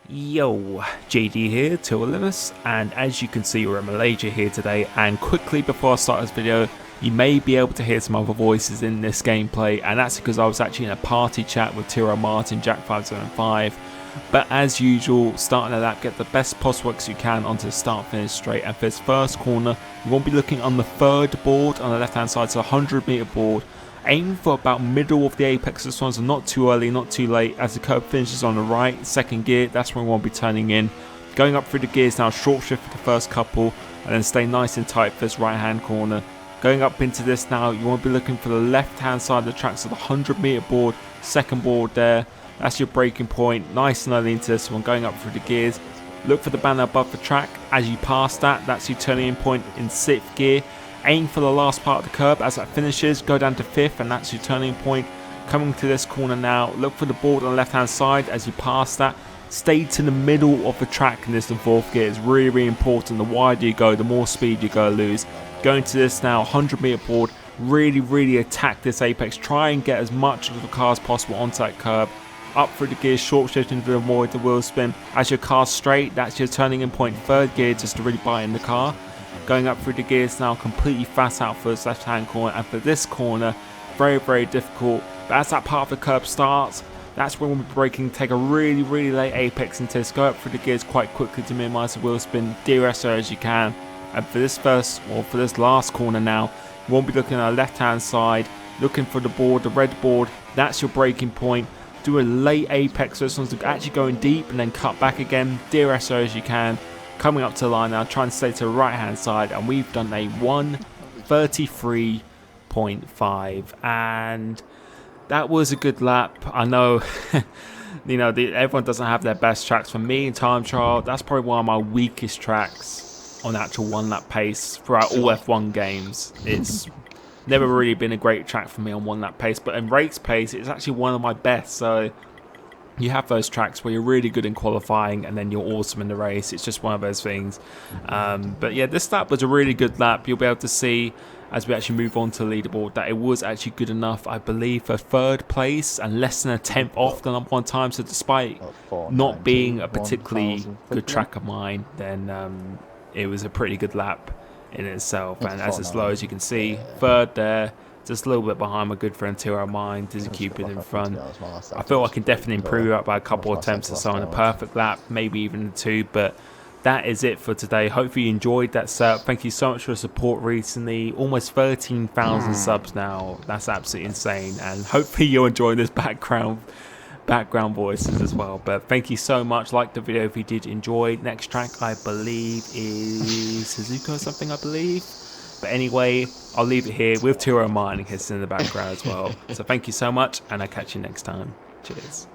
Yo, JD here, Tillimus, and as you can see we're in Malaysia here today, and quickly before I start this video, you may be able to hear some other voices in this gameplay, and that's because I was actually in a party chat with Tiro Martin, Jack575, but as usual, starting a lap, get the best possible works you can onto the start finish straight, and for this first corner, you won't be looking on the third board on the left hand side, so 100 meter board. Aim for about middle of the apex. This one's not too early, not too late. As the curve finishes on the right, second gear, that's when we won't be turning in. Going up through the gears now, short shift for the first couple, and then stay nice and tight for this right hand corner. Going up into this now, you want to be looking for the left hand side of the track, so the 100 meter board, second board there. That's your braking point, nice and early into this one. Going up through the gears, look for the banner above the track. As you pass that, that's your turning in point in 6th gear. Aim for the last part of the curb. As that finishes, go down to 5th, and that's your turning point. Coming to this corner now, look for the board on the left hand side. As you pass that, stay to the middle of the track in this and 4th gear. It's really, really important. The wider you go, the more speed you're going to lose. Going to this now, 100 meter board, really attack this apex. Try and get as much of the car as possible onto that curb. Up through the gears, short shifting to avoid the wheel spin. As your car's straight, that's your turning in point, 3rd gear, just to really buy in the car. Going up through the gears now, completely fast out for this left hand corner, and for this corner, very difficult. But as that part of the curb starts, that's when we'll be braking. Take a really late apex into this. Go up through the gears quite quickly to minimize the wheel spin, de-rest as you can. And for this for this last corner now, you won't be looking at the left hand side, looking for the board, the red board. That's your braking point. Do a late apex, so this one's actually going deep, and then cut back again, de-rest as you can. Coming up to the line now, try and stay to the right hand side, and we've done a 1:33.5, and that was a good lap. I know you know, everyone doesn't have their best tracks. For me in time trial, that's probably one of my weakest tracks on actual 1 lap pace throughout all F1 games. It's never really been a great track for me on 1 lap pace, but in race pace it's actually one of my best. So you have those tracks where you're really good in qualifying and then you're awesome in the race. It's just one of those things. But yeah, this lap was a really good lap. You'll be able to see as we actually move on to the leaderboard that it was actually good enough, I believe, for 3rd place and less than a 10th off the number 1 time. So despite not being a particularly good track of mine, then it was a pretty good lap in itself. And as it's low as you can see, 3rd there, just a little bit behind my good friend Tiro Mine, Dizzy Cupid in front. I feel I can definitely improve that by a couple of attempts or so on a perfect lap, maybe even 2, but that is it for today. Hopefully you enjoyed that setup. Thank you so much for the support recently. Almost 13,000 subs now. That's absolutely insane, and hopefully you're enjoying this background voices as well. But thank you so much. Like the video if you did enjoy. Next track I believe is Suzuka or something, I believe. But anyway, I'll leave it here with Tiro Mining hissing in the background as well. So thank you so much, and I'll catch you next time. Cheers.